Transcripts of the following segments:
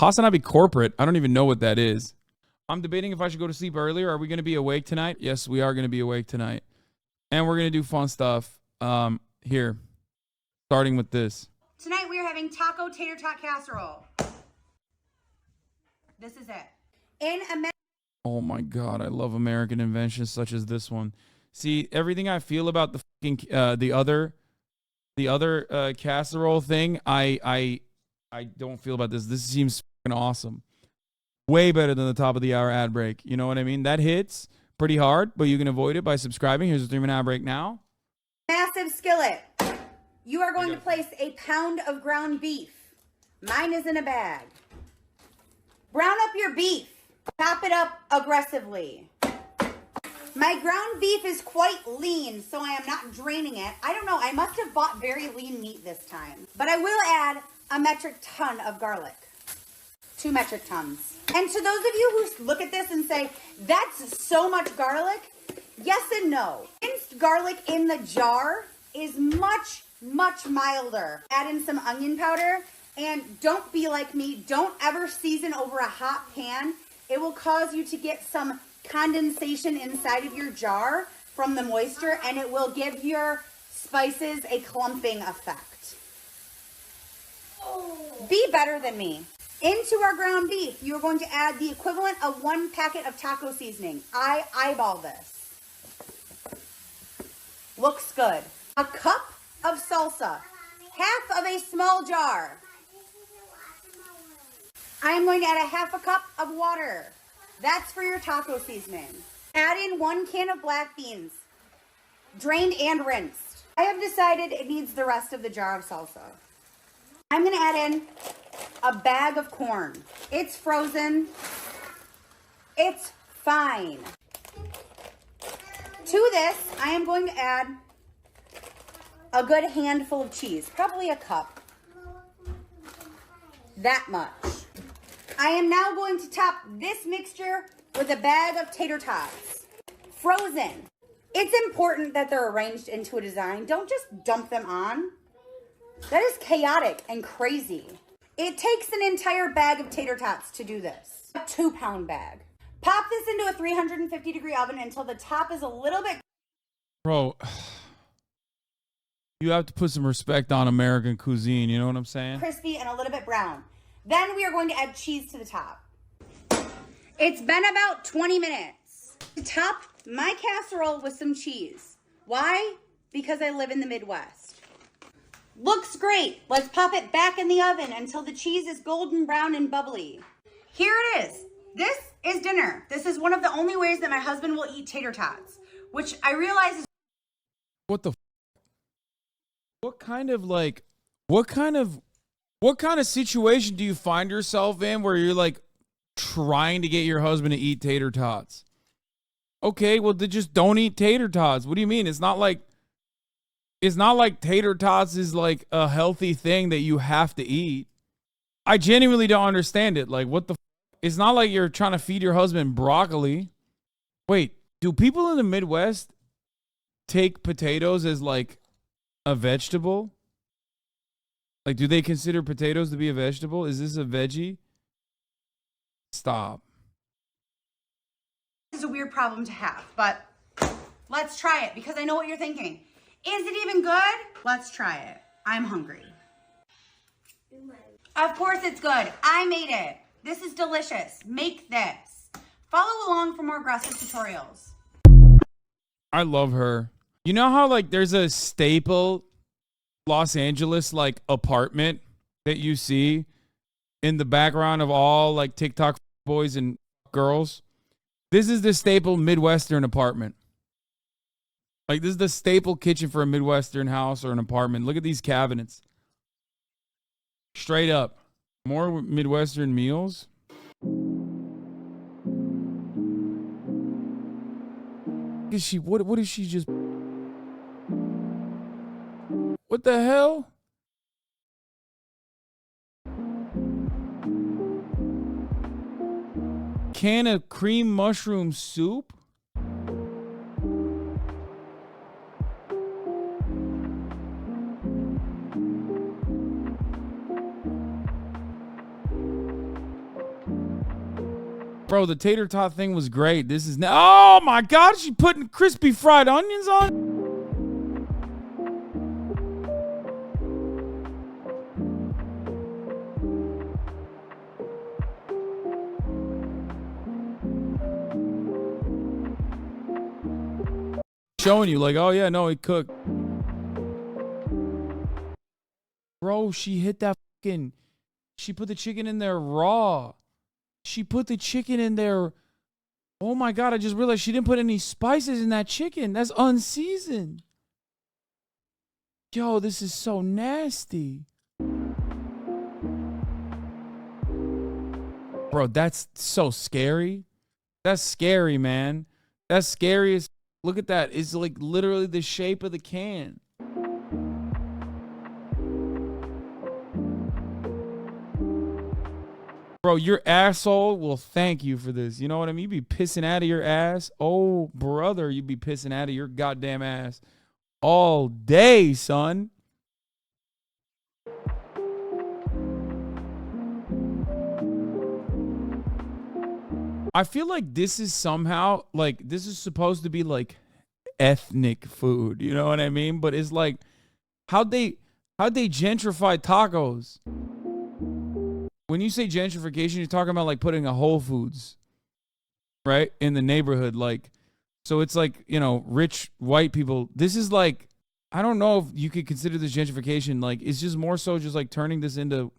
HasanAbi corporate. I don't even know what that is. I'm debating if I should go to sleep earlier. Are we going to be awake tonight? Yes, we are going to be awake tonight. And we're going to do fun stuff here, starting with this. Tonight we are having taco tater tot casserole. This is it. Oh my God, I love American inventions such as this one. See, everything I feel about the fucking the other casserole thing, I don't feel about this. This seems fucking awesome. Way better than the top of the hour ad break. You know what I mean? That hits pretty hard, but you can avoid it by subscribing. Here's a 3-minute ad break now. Massive skillet. You are going to place a pound of ground beef. Mine is in a bag. Brown up your beef. Chop it up aggressively. My ground beef is quite lean, so I am not draining it. I don't know. I must have bought very lean meat this time. But I will add a metric ton of garlic. 2 metric tons. And to those of you who look at this and say, that's so much garlic, yes and no. Minced garlic in the jar is much, much milder. Add in some onion powder, and don't be like me. Don't ever season over a hot pan. It will cause you to get some condensation inside of your jar from the moisture, and it will give your spices a clumping effect. Be better than me. Into our ground beef, you're going to add the equivalent of 1 packet of taco seasoning. I eyeball this. Looks good. A cup of salsa. Half of a small jar. I am going to add a half a cup of water. That's for your taco seasoning. Add in 1 can of black beans. Drained and rinsed. I have decided it needs the rest of the jar of salsa. I'm going to add in a bag of corn. It's frozen. It's fine. To this, I am going to add a good handful of cheese, probably a cup. That much. I am now going to top this mixture with a bag of tater tots. Frozen. It's important that they're arranged into a design. Don't just dump them on. That is chaotic and crazy. It takes an entire bag of tater tots to do this. A 2-pound bag. Pop this into a 350-degree oven until the top is a little bit... Bro, you have to put some respect on American cuisine. You know what I'm saying? Crispy and a little bit brown. Then we are going to add cheese to the top. It's been about 20 minutes. To top my casserole with some cheese. Why? Because I live in the Midwest. Looks great. Let's pop it back in the oven until the cheese is golden brown and bubbly. Here it is. This is dinner. This is one of the only ways that my husband will eat tater tots, which I realize is... What the? What kind of situation do you find yourself in where you're like trying to get your husband to eat tater tots? Okay, well, then just don't eat tater tots. What do you mean? It's not like tater tots is like a healthy thing that you have to eat. I genuinely don't understand it. Like, what the? It's not like you're trying to feed your husband broccoli. Wait, do people in the Midwest take potatoes as like a vegetable? Like, do they consider potatoes to be a vegetable? Is this a veggie? Stop. This is a weird problem to have, but let's try it because I know what you're thinking. Is it even good? Let's try it. I'm hungry. Of course it's good. I made it. This is delicious. Make this. Follow along for more aggressive tutorials. I love her. You know how like there's a staple Los Angeles like apartment that you see in the background of all like TikTok boys and girls? This is the staple Midwestern apartment. Like, this is the staple kitchen for a Midwestern house or an apartment. Look at these cabinets. Straight up. More Midwestern meals. Is she, what is she just... What the hell? Can of cream mushroom soup? Bro, the tater tot thing was great. This is now. Oh my God, she putting crispy fried onions on. Showing you like, oh yeah, no, it cooked. Bro, she hit that fucking. She put the chicken in there raw. She put the chicken in there. Oh my God, I just realized she didn't put any spices in that chicken. That's unseasoned. Yo, this is so nasty. Bro, that's so scary. That's scary, man. That's scary as. Look at that. It's like literally the shape of the can. Bro, your asshole will thank you for this. You know what I mean? You be pissing out of your ass. Oh, brother, you be pissing out of your goddamn ass all day, son. I feel like this is somehow, like, this is supposed to be, like, ethnic food. You know what I mean? But it's like, how'd they gentrify tacos? When you say gentrification, you're talking about, like, putting a Whole Foods, right, in the neighborhood. Like, so it's like, you know, rich white people. This is like, I don't know if you could consider this gentrification. Like, it's just more so just, like, turning this into...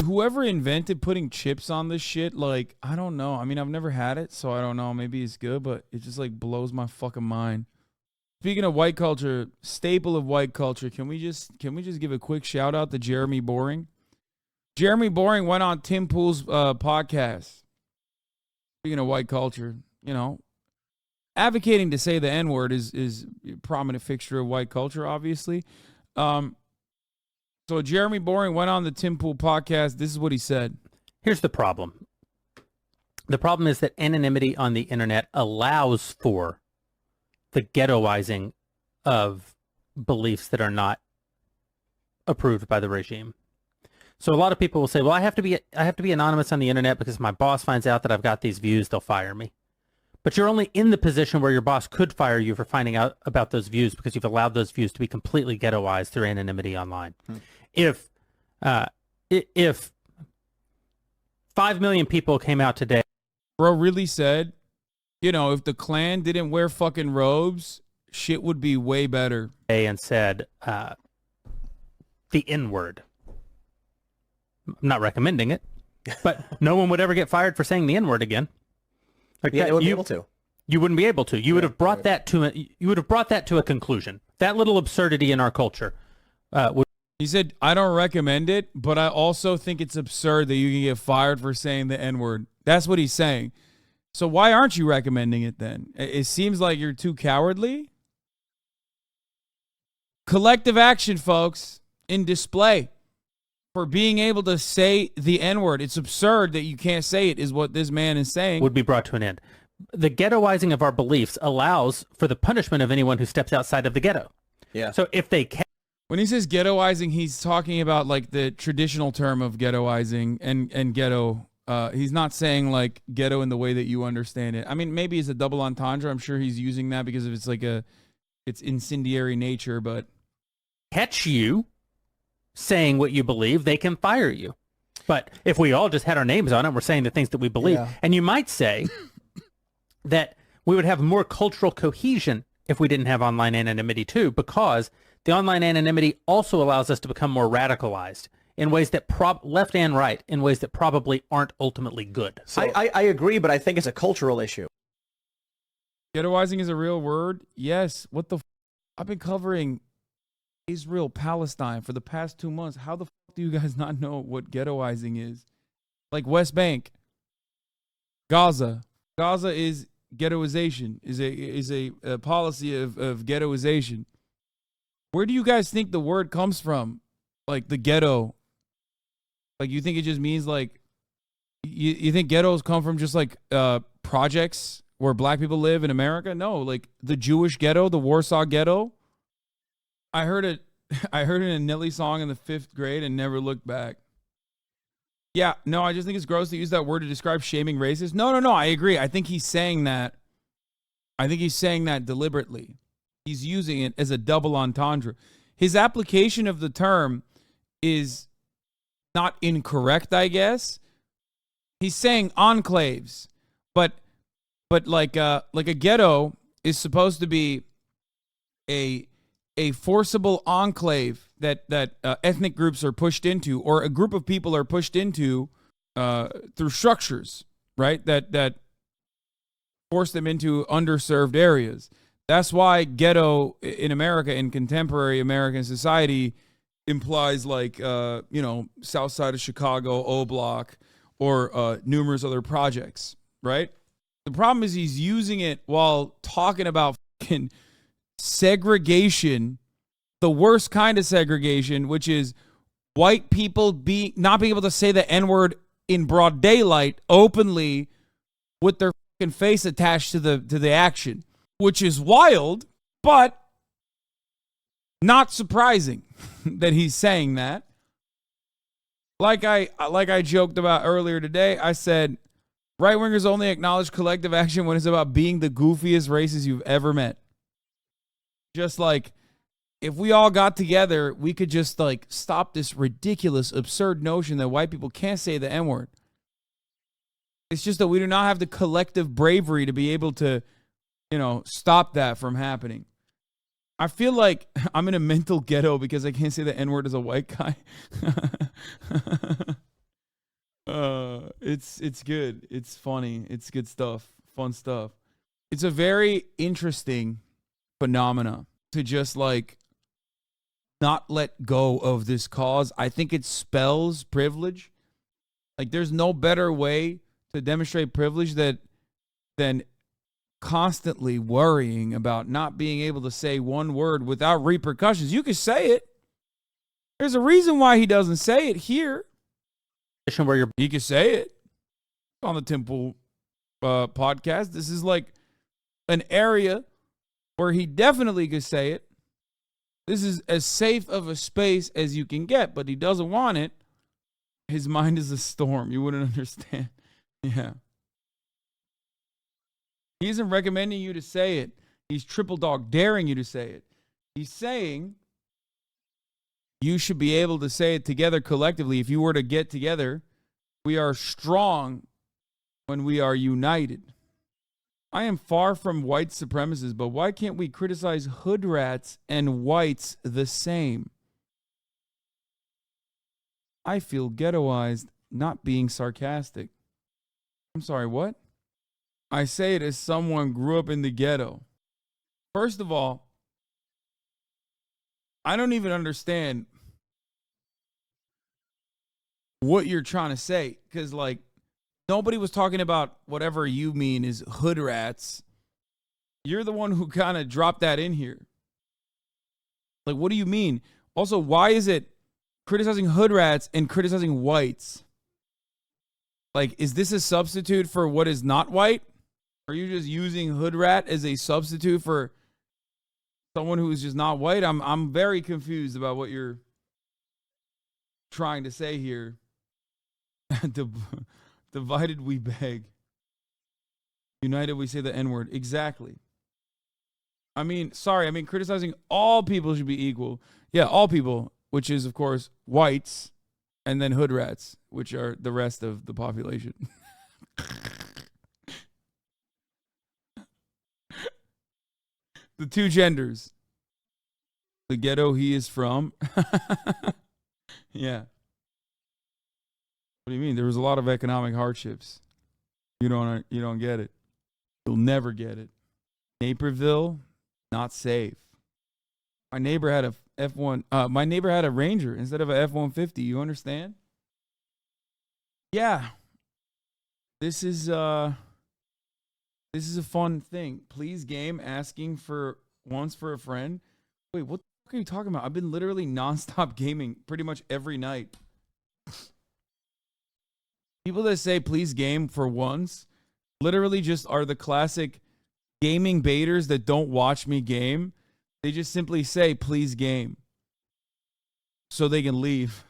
Whoever invented putting chips on this shit, like, I don't know. I mean, I've never had it, so I don't know. Maybe it's good, but it just, like, blows my fucking mind. Speaking of white culture, staple of white culture, can we just give a quick shout out to Jeremy Boring? Jeremy Boring went on Tim Pool's podcast. Speaking of white culture, you know, advocating to say the N-word is a prominent fixture of white culture, obviously. So Jeremy Boring went on the Tim Pool podcast. This is what he said. Here's the problem. The problem is that anonymity on the internet allows for the ghettoizing of beliefs that are not approved by the regime. So a lot of people will say, well, I have to be anonymous on the internet because if my boss finds out that I've got these views, they'll fire me. But you're only in the position where your boss could fire you for finding out about those views because you've allowed those views to be completely ghettoized through anonymity online. If 5 million people came out today. Bro really said, you know, if the Klan didn't wear fucking robes, shit would be way better. And said the N-word. I'm not recommending it, but no one would ever get fired for saying the N-word again. Like yeah, that, they wouldn't be able to. You wouldn't be able to. You would have brought that to a conclusion. That little absurdity in our culture would. He said, I don't recommend it, but I also think it's absurd that you can get fired for saying the N-word. That's what he's saying. So why aren't you recommending it then? It seems like you're too cowardly. Collective action, folks, in display for being able to say the N-word. It's absurd that you can't say it, is what this man is saying. Would be brought to an end. The ghettoizing of our beliefs allows for the punishment of anyone who steps outside of the ghetto. Yeah. So if they can. When he says ghettoizing, he's talking about like the traditional term of ghettoizing and ghetto. He's not saying like ghetto in the way that you understand it. I mean, maybe it's a double entendre. I'm sure he's using that because of its incendiary nature, but catch you saying what you believe, they can fire you. But if we all just had our names on it, we're saying the things that we believe. Yeah. And you might say that we would have more cultural cohesion if we didn't have online anonymity too, because the online anonymity also allows us to become more radicalized in ways that left and right, in ways that probably aren't ultimately good. So I agree, but I think it's a cultural issue. Ghettoizing is a real word? Yes. What the I've been covering Israel, Palestine for the past 2 months. How the do you guys not know what ghettoizing is? Like West Bank, Gaza. Gaza is ghettoization, is a policy of ghettoization. Where do you guys think the word comes from? Like the ghetto. Like you think it just means like, you think ghettos come from just like projects where black people live in America? No, like the Jewish ghetto, the Warsaw ghetto. I heard it in a Nelly song in the 5th grade and never looked back. Yeah, no, I just think it's gross to use that word to describe shaming races. No, I agree. I think he's saying that. I think he's saying that deliberately. He's using it as a double entendre. His application of the term is not incorrect, I guess. He's saying enclaves, but like a ghetto is supposed to be a forcible enclave that ethnic groups are pushed into, or a group of people are pushed into through structures, right? That force them into underserved areas. That's why ghetto in America, in contemporary American society, implies like South Side of Chicago, O Block, or numerous other projects, right? The problem is he's using it while talking about fucking segregation, the worst kind of segregation, which is white people not being able to say the N-word in broad daylight openly with their fucking face attached to the action, which is wild, but not surprising that he's saying that. Like I joked about earlier today, I said right-wingers only acknowledge collective action when it's about being the goofiest races you've ever met. Just like, if we all got together, we could just like stop this ridiculous, absurd notion that white people can't say the N-word. It's just that we do not have the collective bravery to be able to, stop that from happening. I feel like I'm in a mental ghetto because I can't say the N-word as a white guy. It's good. It's funny. It's good stuff. Fun stuff. It's a very interesting phenomena to just like not let go of this cause. I think it spells privilege. Like there's no better way to demonstrate privilege than constantly worrying about not being able to say one word without repercussions. You can say it. There's a reason why he doesn't say it here. He can say it on the Temple podcast. This is like an area where he definitely could say it. This is as safe of a space as you can get, but he doesn't want it. His mind is a storm. You wouldn't understand. Yeah. He isn't recommending you to say it. He's triple dog daring you to say it. He's saying you should be able to say it together collectively. If you were to get together, we are strong when we are united. I am far from white supremacists, but why can't we criticize hood rats and whites the same? I feel ghettoized, not being sarcastic. I'm sorry, what? I say it as someone grew up in the ghetto. First of all, I don't even understand what you're trying to say, because like nobody was talking about whatever you mean is hood rats. You're the one who kind of dropped that in here. Like, what do you mean? Also, why is it criticizing hood rats and criticizing whites? Like, is this a substitute for what is not white? Are you just using hood rat as a substitute for someone who is just not white? I'm very confused about what you're trying to say here. Divided we beg. United we say the N-word. Exactly. I mean, criticizing all people should be equal. Yeah, all people, which is, of course, whites, and then hood rats, which are the rest of the population. The two genders. The ghetto he is from. Yeah. What do you mean? There was a lot of economic hardships. You don't get it. You'll never get it. Naperville, not safe. My neighbor had a F1. My neighbor had a Ranger instead of a F-150. You understand? Yeah. This is a fun thing. Please game asking for once for a friend. Wait, what the fuck are you talking about? I've been literally nonstop gaming pretty much every night. People that say please game for once literally just are the classic gaming baiters that don't watch me game. They just simply say, please game, so they can leave.